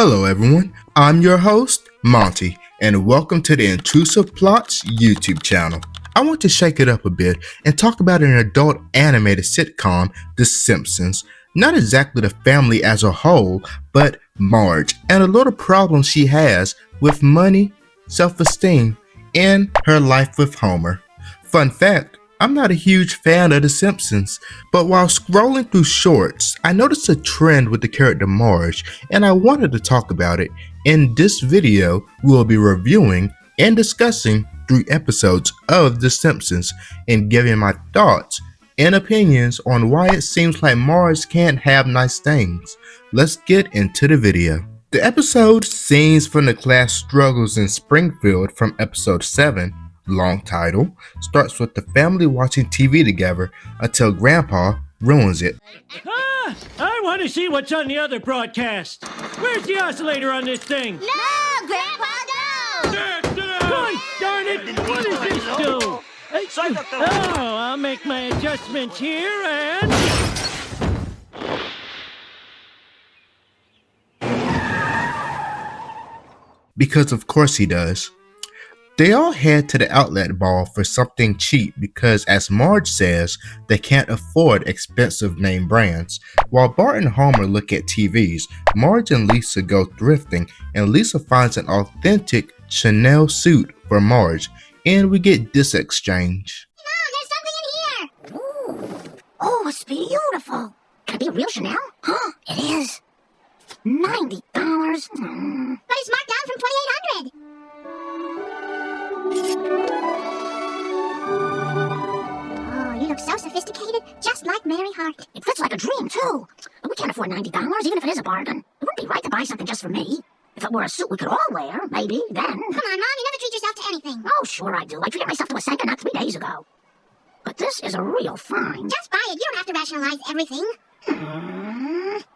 Hello everyone, I'm your host, Monty, and welcome to the Intrusive Plots YouTube channel. I want to shake it up a bit and talk about an adult animated sitcom, The Simpsons. Not exactly the family as a whole, but Marge, and a little problem she has with money, self-esteem, and her life with Homer. Fun fact, I'm not a huge fan of The Simpsons, but while scrolling through shorts, I noticed a trend with the character Marge, and I wanted to talk about it. In this video, we'll be reviewing and discussing 3 episodes of The Simpsons and giving my thoughts and opinions on why it seems like Marge can't have nice things. Let's get into the video. The episode Scenes from the Class Struggles in Springfield from episode 7, long title, starts with the family watching TV together until Grandpa ruins it. I want to see what's on the other broadcast. Where's the oscillator on this thing? No, Grandpa, no! God darn it! What does this do? Oh, I'll make my adjustments here and... Because of course he does. They all head to the outlet mall for something cheap because, as Marge says, they can't afford expensive name brands. While Bart and Homer look at TVs, Marge and Lisa go thrifting, and Lisa finds an authentic Chanel suit for Marge, and we get this exchange. Mom, there's something in here! Ooh. Oh, it's beautiful. Can it be a real Chanel? Huh, it is. $90. But it's marked down from $2,800. Oh, you look so sophisticated, just like Mary Hart. It fits like a dream, too. But we can't afford $90, even if it is a bargain. It wouldn't be right to buy something just for me. If it were a suit we could all wear, maybe, then. Come on, Mom, you never treat yourself to anything. Oh, sure I do. I treated myself to a Sanka not 3 days ago. But this is a real find. Just buy it. You don't have to rationalize everything.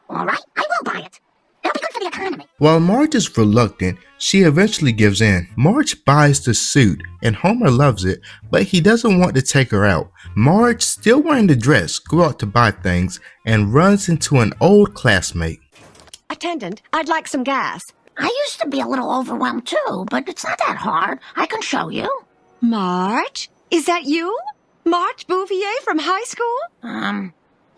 All right, I will buy it. It'll be good for the economy. While Marge is reluctant, she eventually gives in. Marge buys the suit, and Homer loves it, but he doesn't want to take her out. Marge, still wearing the dress, goes out to buy things and runs into an old classmate. Attendant, I'd like some gas. I used to be a little overwhelmed too, but it's not that hard. I can show you. Marge? Is that you? Marge Bouvier from high school?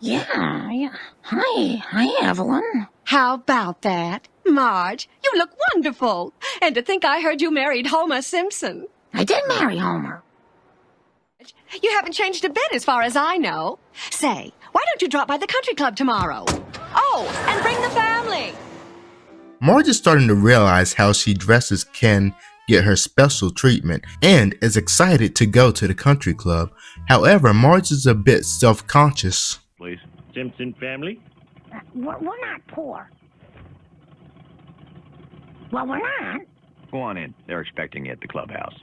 Yeah. Hi, Evelyn. How about that? Marge, you look wonderful. And to think I heard you married Homer Simpson. I did marry Homer. You haven't changed a bit as far as I know. Say, why don't you drop by the country club tomorrow? Oh, and bring the family. Marge is starting to realize how she dresses can get her special treatment and is excited to go to the country club. However, Marge is a bit self-conscious. Please, Simpson family? We're not poor. Well, we're not. Go on in. They're expecting you at the clubhouse.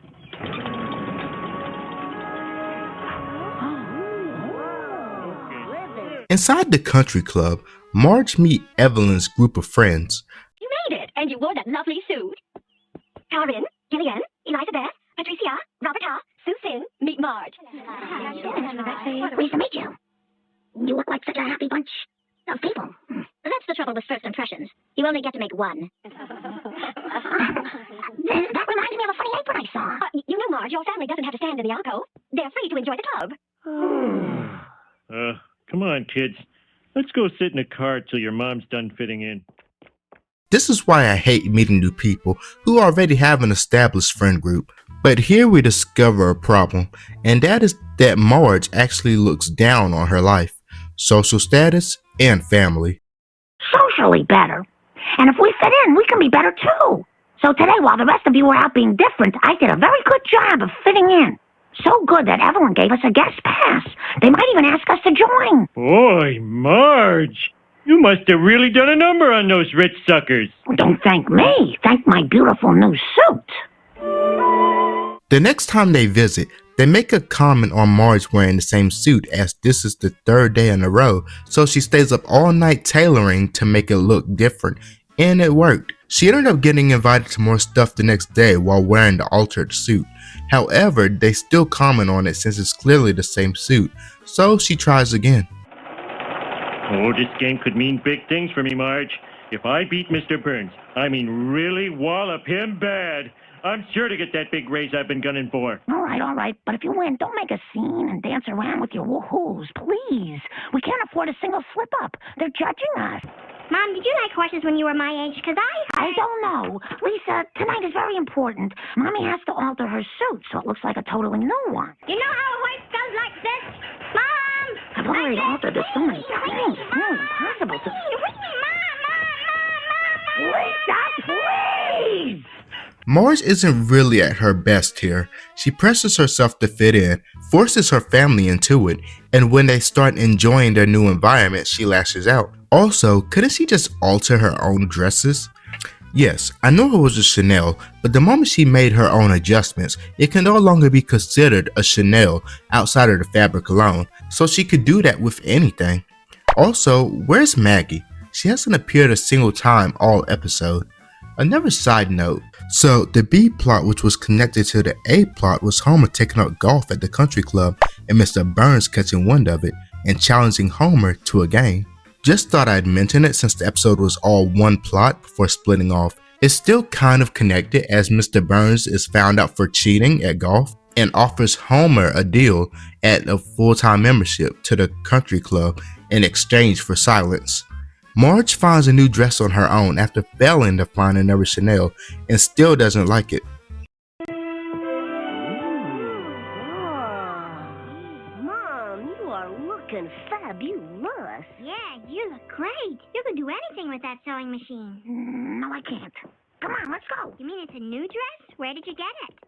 Inside the country club, Marge meets Evelyn's group of friends. You made it, and you wore that lovely suit. Karen, Gillian, Elizabeth, Patricia, Roberta, Susan, meet Marge. Pleased to meet you. You look like such a happy bunch of people. That's the trouble with first impressions. You only get to make one. That reminds me of a funny apron I saw. You know, Marge, your family doesn't have to stand in the alcove. They're free to enjoy the club. Come on, kids. Let's go sit in a car till your mom's done fitting in. This is why I hate meeting new people who already have an established friend group. But here we discover a problem, and that is that Marge actually looks down on her life, social status, and family. Socially better. And if we fit in, we can be better too. So today, while the rest of you were out being different, I did a very good job of fitting in. So good that Evelyn gave us a guest pass. They might even ask us to join. Boy, Marge, you must have really done a number on those rich suckers. Don't thank me. Thank my beautiful new suit. The next time they visit, they make a comment on Marge wearing the same suit, as this is the 3rd day in a row, so she stays up all night tailoring to make it look different, and it worked. She ended up getting invited to more stuff the next day while wearing the altered suit. However, they still comment on it since it's clearly the same suit, so she tries again. Oh, this game could mean big things for me, Marge. If I beat Mr. Burns, I mean really wallop him bad, I'm sure to get that big raise I've been gunning for. All right. But if you win, don't make a scene and dance around with your woohoos, please. We can't afford a single slip-up. They're judging us. Mom, did you like horses when you were my age? Because I don't know. Lisa, tonight is very important. Mommy has to alter her suit so it looks like a totally new one. You know how a horse goes like this? Mom! I've already altered this so many times. It's nearly impossible to... Lisa, please! Marge isn't really at her best here. She presses herself to fit in, forces her family into it, and when they start enjoying their new environment, she lashes out. Also, couldn't she just alter her own dresses? Yes, I know it was a Chanel, but the moment she made her own adjustments, it can no longer be considered a Chanel outside of the fabric alone, so she could do that with anything. Also, where's Maggie? She hasn't appeared a single time all episode. Another side note, so the B plot which was connected to the A plot was Homer taking up golf at the country club and Mr. Burns catching wind of it and challenging Homer to a game. Just thought I'd mention it since the episode was all one plot before splitting off. It's still kind of connected as Mr. Burns is found out for cheating at golf and offers Homer a deal at a full-time membership to the country club in exchange for silence. Marge finds a new dress on her own after failing to find another Chanel and still doesn't like it. Mom, you are looking fabulous. Yeah, you look great. You can do anything with that sewing machine. No, I can't. Come on, let's go. You mean it's a new dress? Where did you get it?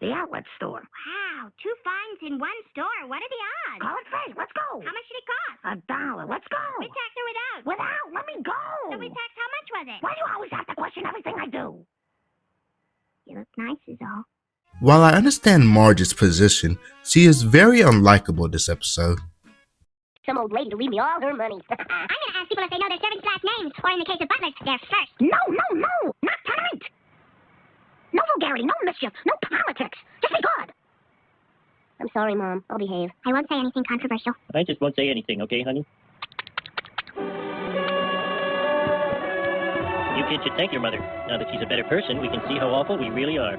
The outlet store. Wow, 2 finds in 1 store. What are the odds? Call it fate. Let's go. How much did it cost? $1. Let's go. With tax or without? Without. Let me go. So with tax, how much was it? Why do you always have to question everything I do? You look nice is all. While I understand Marge's position, she is very unlikable this episode. Some old lady to leave me all her money. I'm going to ask people if they know their servants' last names, or in the case of butlers, their first. No. Not tonight. No vulgarity, no mischief, no politics. Just be good. I'm sorry, Mom. I'll behave. I won't say anything controversial. I just won't say anything, okay, honey? You kids should thank your mother. Now that she's a better person, we can see how awful we really are.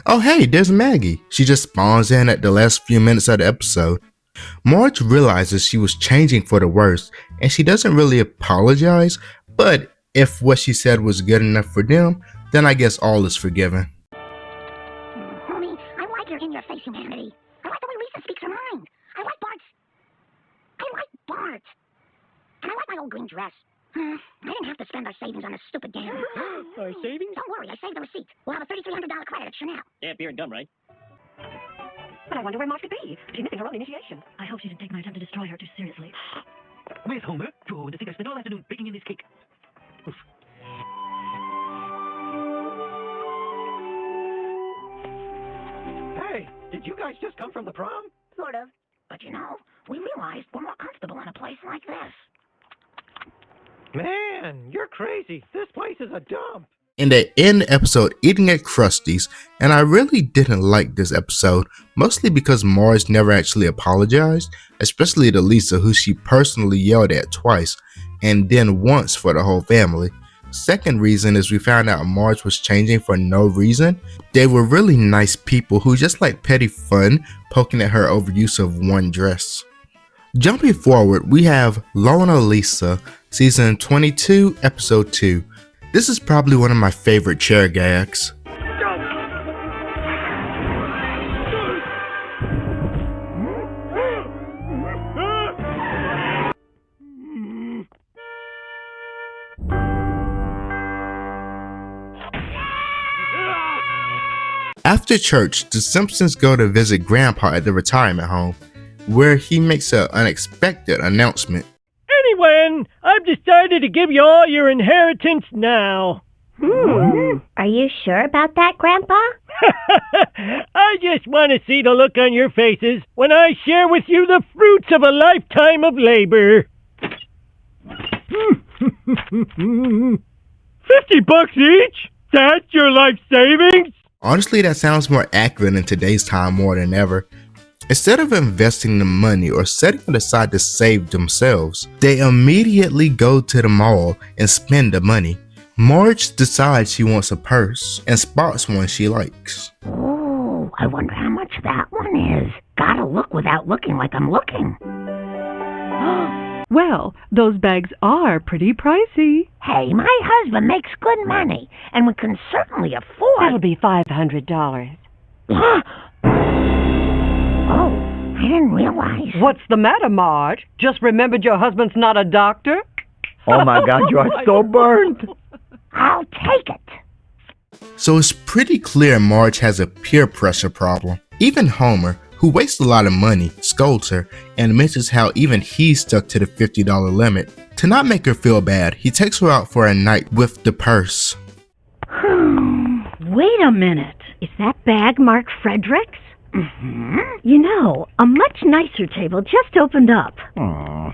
Oh hey, there's Maggie. She just spawns in at the last few minutes of the episode. Marge realizes she was changing for the worse, and she doesn't really apologize, but if what she said was good enough for them, then I guess all is forgiven. Honey, I like your in-your-face humanity. I like the way Lisa speaks her mind. I like Bart. And I like my old green dress. I didn't have to spend our savings on a stupid game. Our savings? Don't worry, I saved the receipt. We'll have a $3,300 credit at Chanel. Yeah, beer and gum, right? But I wonder where Marge could be. She's missing her own initiation. I hope she didn't take my attempt to destroy her too seriously. Where's Homer? Oh, to think I spent all afternoon baking in this cake. Oof. Hey, did you guys just come from the prom? Sort of. But you know, we realized we're more comfortable in a place like this. Man, you're crazy. This place is a dump. And they end the episode eating at Krusty's, and I really didn't like this episode, mostly because Marge never actually apologized, especially to Lisa, who she personally yelled at twice, and then once for the whole family. Second reason is we found out Marge was changing for no reason. They were really nice people who just like petty fun, poking at her overuse of one dress. Jumping forward, we have Lona Lisa, season 22, episode 2. This is probably one of my favorite chair gags. After church, the Simpsons go to visit Grandpa at the retirement home, where he makes an unexpected announcement. Anyway, I've decided to give you all your inheritance now. Are you sure about that, Grandpa? I just want to see the look on your faces when I share with you the fruits of a lifetime of labor. $50 each? That's your life savings? Honestly, that sounds more accurate in today's time more than ever. Instead of investing the money or setting it aside to save themselves, they immediately go to the mall and spend the money. Marge decides she wants a purse and spots one she likes. Oh, I wonder how much that one is. Gotta look without looking like I'm looking. Well, those bags are pretty pricey. Hey, my husband makes good money, and we can certainly afford... That'll be $500. Oh, I didn't realize. What's the matter, Marge? Just remembered your husband's not a doctor? Oh my God, you are so burned. I'll take it. So it's pretty clear Marge has a peer pressure problem. Even Homer, who wastes a lot of money, scolds her and mentions how even he's stuck to the $50 limit. To not make her feel bad, he takes her out for a night with the purse. Wait a minute. Is that bag marked Frederick's? Mm-hmm. You know, a much nicer table just opened up. Aw.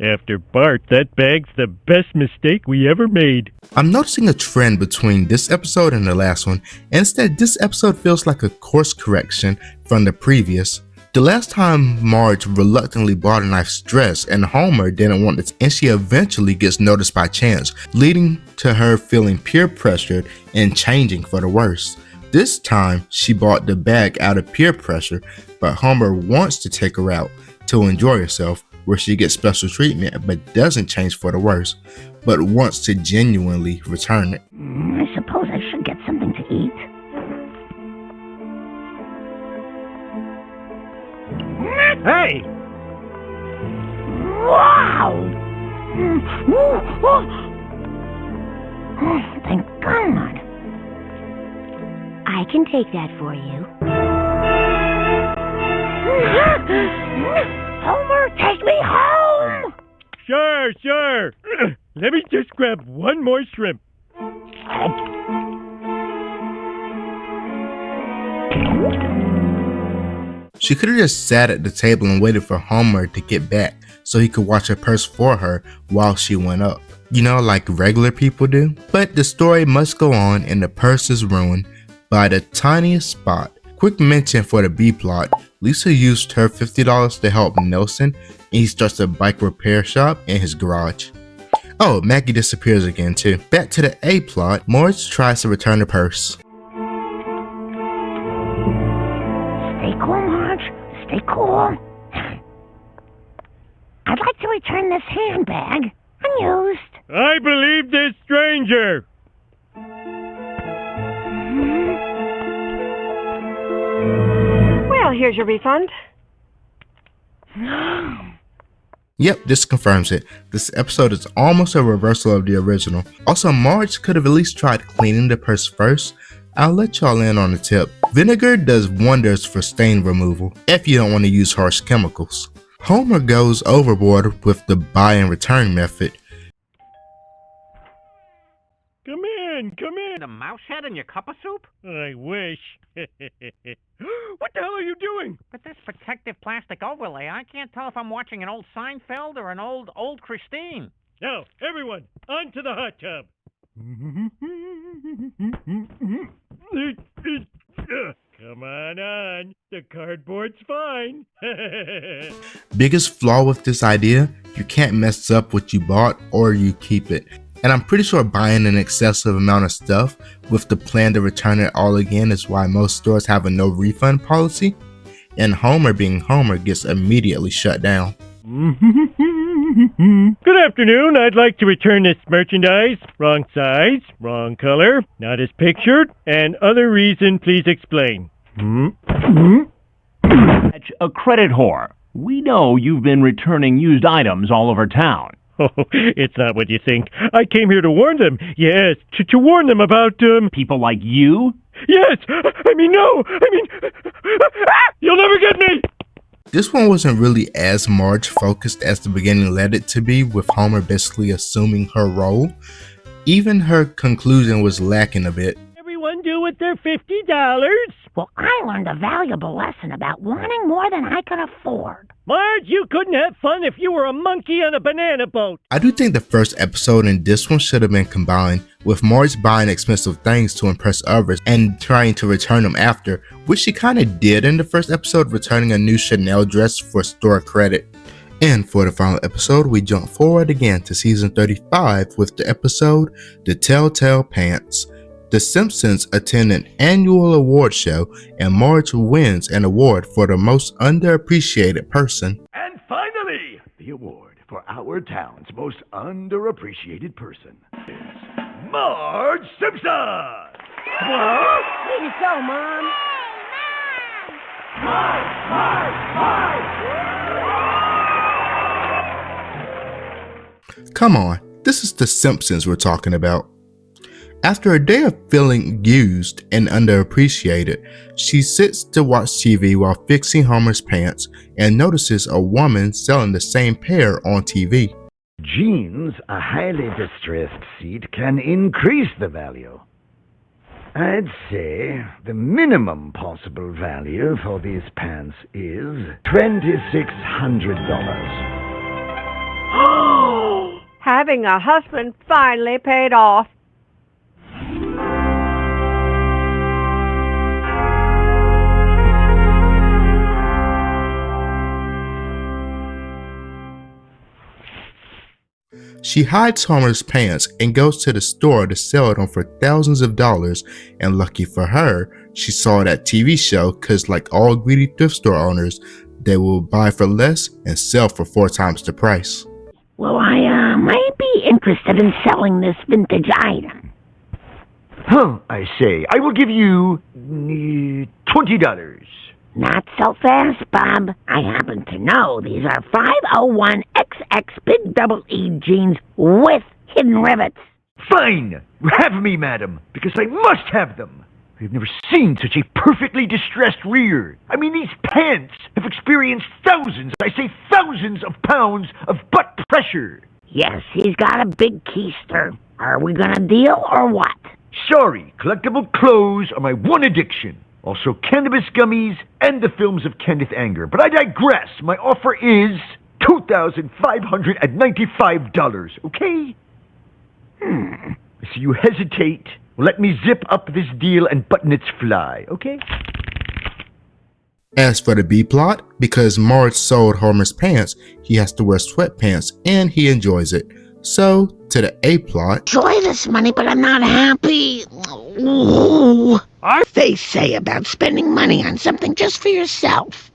After Bart, that bag's the best mistake we ever made. I'm noticing a trend between this episode and the last one, and instead this episode feels like a course correction from the previous. The last time Marge reluctantly bought a knife stressed and Homer didn't want it, and she eventually gets noticed by chance, leading to her feeling peer pressured and changing for the worse. This time she bought the bag out of peer pressure, but Homer wants to take her out to enjoy herself, where she gets special treatment but doesn't change for the worse, but wants to genuinely return it. I suppose I should get something to eat. Hey! Wow! Thank God. I can take that for you. Homer, take me home! Sure. Let me just grab one more shrimp. She could have just sat at the table and waited for Homer to get back so he could watch her purse for her while she went up. You know, like regular people do. But the story must go on and the purse is ruined by the tiniest spot. Quick mention for the B plot, Lisa used her $50 to help Nelson and he starts a bike repair shop in his garage. Oh, Maggie disappears again too. Back to the A plot, Marge tries to return the purse. Stay cool, Marge. Stay cool. I'd like to return this handbag. Unused. I believe this stranger. Well, here's your refund. Yep, this confirms it. This episode is almost a reversal of the original. Also, Marge could have at least tried cleaning the purse first. I'll let y'all in on the tip. Vinegar does wonders for stain removal if you don't want to use harsh chemicals. Homer goes overboard with the buy and return method. Come in. The mouse head in your cup of soup? I wish. What the hell are you doing? With this protective plastic overlay, I can't tell if I'm watching an old Seinfeld or an old Christine. Now, everyone, onto the hot tub. Come on. The cardboard's fine. Biggest flaw with this idea, you can't mess up what you bought or you keep it. And I'm pretty sure buying an excessive amount of stuff with the plan to return it all again is why most stores have a no refund policy, and Homer being Homer gets immediately shut down. Good afternoon. I'd like to return this merchandise. Wrong size, wrong color, not as pictured, and other reason please explain. A credit whore. We know you've been returning used items all over town. Oh, it's not what you think. I came here to warn them. Yes, to warn them about, People like you? Yes! No! You'll never get me! This one wasn't really as Marge focused as the beginning led it to be, with Homer basically assuming her role. Even her conclusion was lacking a bit. Everyone do with their $50? Well, I learned a valuable lesson about wanting more than I could afford. Marge, you couldn't have fun if you were a monkey on a banana boat. I do think the first episode and this one should have been combined, with Marge buying expensive things to impress others and trying to return them after, which she kinda did in the first episode, returning a new Chanel dress for store credit. And for the final episode, we jump forward again to season 35 with the episode The Telltale Pants. The Simpsons attend an annual award show and Marge wins an award for the most underappreciated person. And finally, the award for our town's most underappreciated person is Marge Simpson! What? Here you go, Mom. Come on, this is The Simpsons we're talking about. After a day of feeling used and underappreciated, she sits to watch TV while fixing Homer's pants and notices a woman selling the same pair on TV. Jeans, a highly distressed seat, can increase the value. I'd say the minimum possible value for these pants is $2,600. Having a husband finally paid off. She hides Homer's pants and goes to the store to sell them for thousands of dollars, and lucky for her, she saw that TV show cause like all greedy thrift store owners, they will buy for less and sell for 4 times the price. Well, I might be interested in selling this vintage item. I say, I will give you $20. Not so fast, Bob. I happen to know these are 501XX Big Double E jeans with hidden rivets. Fine! Have me, madam, because I must have them. I've never seen such a perfectly distressed rear. I mean, these pants have experienced thousands, I say thousands of pounds of butt pressure. Yes, he's got a big keister. Are we gonna deal or what? Sorry, collectible clothes are my one addiction. Also cannabis gummies and the films of Kenneth Anger. But I digress. My offer is $2,595, okay? I see you hesitate. Well, let me zip up this deal and button its fly, okay? As for the B plot, because Marge sold Homer's pants, he has to wear sweatpants and he enjoys it. So, to the A plot. Enjoy this money, but I'm not happy. Ooh. They say about spending money on something just for yourself.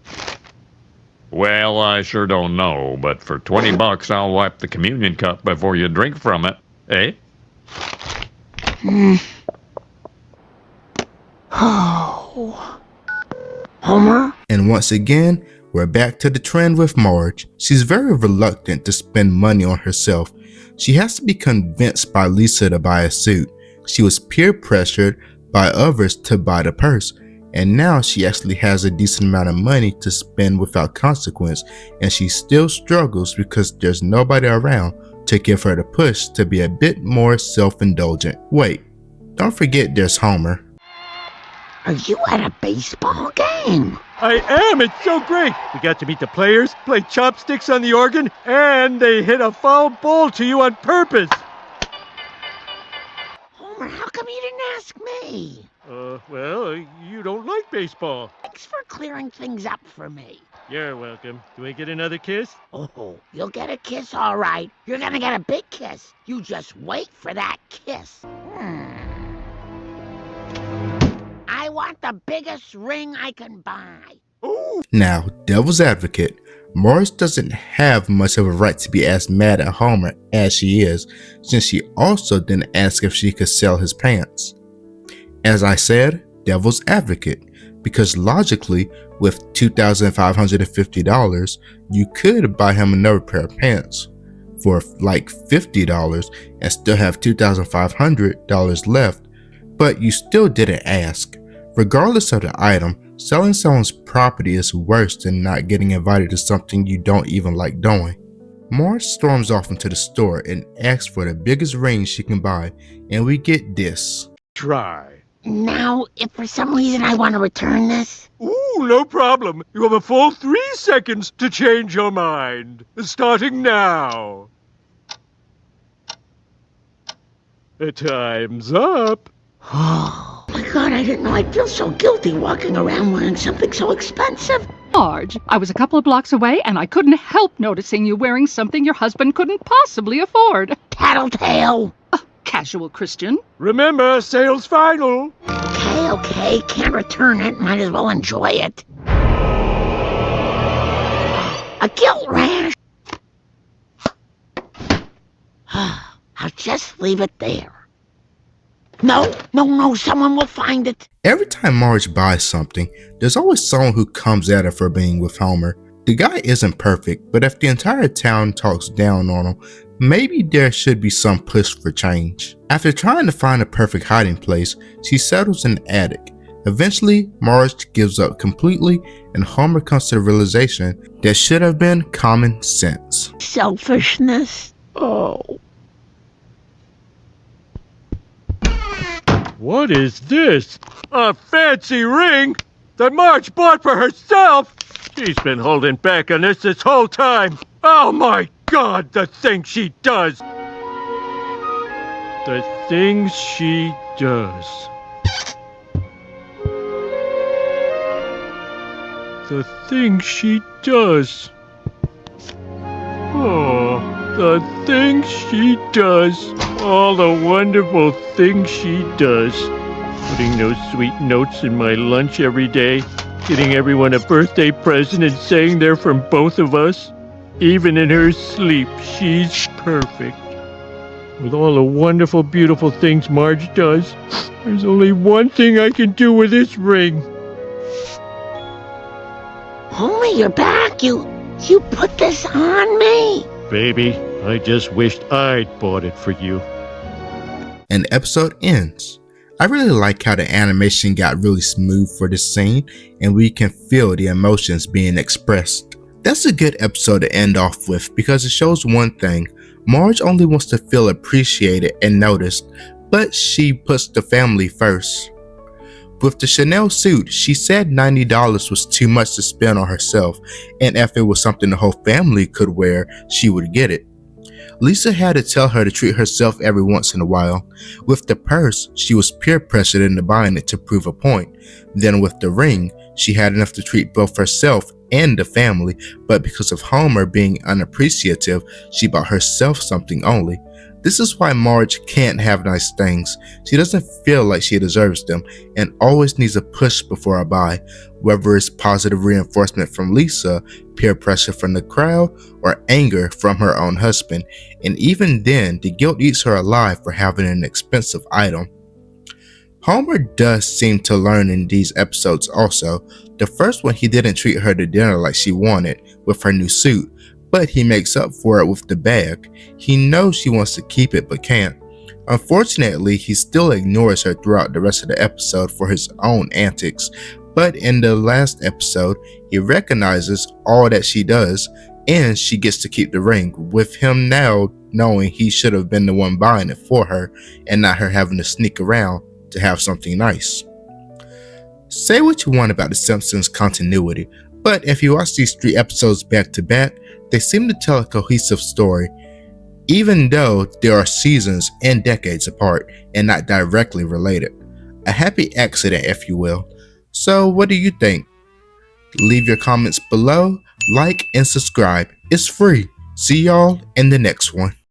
Well, I sure don't know, but for $20 I'll wipe the communion cup before you drink from it. Eh? Oh. Homer? And once again, we're back to the trend with Marge. She's very reluctant to spend money on herself. She has to be convinced by Lisa to buy a suit. She was peer pressured by others to buy the purse, and now she actually has a decent amount of money to spend without consequence, and she still struggles because there's nobody around to give her the push to be a bit more self-indulgent. Wait, don't forget there's Homer. Are you at a baseball game? I am. It's so great. We got to meet the players, play chopsticks on the organ, and they hit a foul ball to you on purpose. Homer, how come you didn't ask me? Well, you don't like baseball. Thanks for clearing things up for me. You're welcome. Do I get another kiss? Oh, you'll get a kiss, all right. You're gonna get a big kiss. You just wait for that kiss. I want the biggest ring I can buy. Ooh. Now, devil's advocate, Marge doesn't have much of a right to be as mad at Homer as she is, since she also didn't ask if she could sell his pants. As I said, devil's advocate, because logically, with $2,550, you could buy him another pair of pants for like $50 and still have $2,500 left, but you still didn't ask. Regardless of the item, selling someone's property is worse than not getting invited to something you don't even like doing. Marge storms off into the store and asks for the biggest ring she can buy, and we get this. Try Now, if for some reason I want to return this... Ooh, no problem. You have a full 3 seconds to change your mind. Starting now. The time's up. Oh my God, I didn't know I'd feel so guilty walking around wearing something so expensive. Marge, I was a couple of blocks away and I couldn't help noticing you wearing something your husband couldn't possibly afford. Tattletale. Casual Christian. Remember, sale's final. Okay, can't return it. Might as well enjoy it. A guilt rash. I'll just leave it there. No, someone will find it. Every time Marge buys something, there's always someone who comes at her for being with Homer. The guy isn't perfect, but if the entire town talks down on him, maybe there should be some push for change. After trying to find a perfect hiding place, she settles in the attic. Eventually, Marge gives up completely, and Homer comes to the realization that should have been common sense. Selfishness. Oh. What is this? A fancy ring that Marge bought for herself? She's been holding back on this whole time. Oh my God, the things she does. The things she does. The things she does. Oh, the things she does. All the wonderful things she does. Putting those sweet notes in my lunch every day. Getting everyone a birthday present and saying they're from both of us. Even in her sleep, she's perfect. With all the wonderful, beautiful things Marge does, there's only one thing I can do with this ring. Homer, you're back. You put this on me. Baby, I just wished I'd bought it for you. And the episode ends. I really like how the animation got really smooth for this scene, and we can feel the emotions being expressed. That's a good episode to end off with because it shows one thing. Marge only wants to feel appreciated and noticed, but she puts the family first. With the Chanel suit, she said $90 was too much to spend on herself, and if it was something the whole family could wear, she would get it. Lisa had to tell her to treat herself every once in a while. With the purse, she was peer pressured into buying it to prove a point. Then with the ring, she had enough to treat both herself and the family, but because of Homer being unappreciative, she bought herself something only. This is why Marge can't have nice things. She doesn't feel like she deserves them and always needs a push before a buy, whether it's positive reinforcement from Lisa, peer pressure from the crowd, or anger from her own husband. And even then, the guilt eats her alive for having an expensive item. Homer does seem to learn in these episodes also. The first one, he didn't treat her to dinner like she wanted with her new suit, but he makes up for it with the bag. He knows she wants to keep it but can't. Unfortunately, he still ignores her throughout the rest of the episode for his own antics, but in the last episode, he recognizes all that she does and she gets to keep the ring, with him now knowing he should have been the one buying it for her and not her having to sneak around to have something nice. Say what you want about the Simpsons continuity, but if you watch these 3 episodes back to back, they seem to tell a cohesive story, even though there are seasons and decades apart and not directly related. A happy accident, if you will. So what do you think? Leave your comments below, like and subscribe. It's free. See y'all in the next one.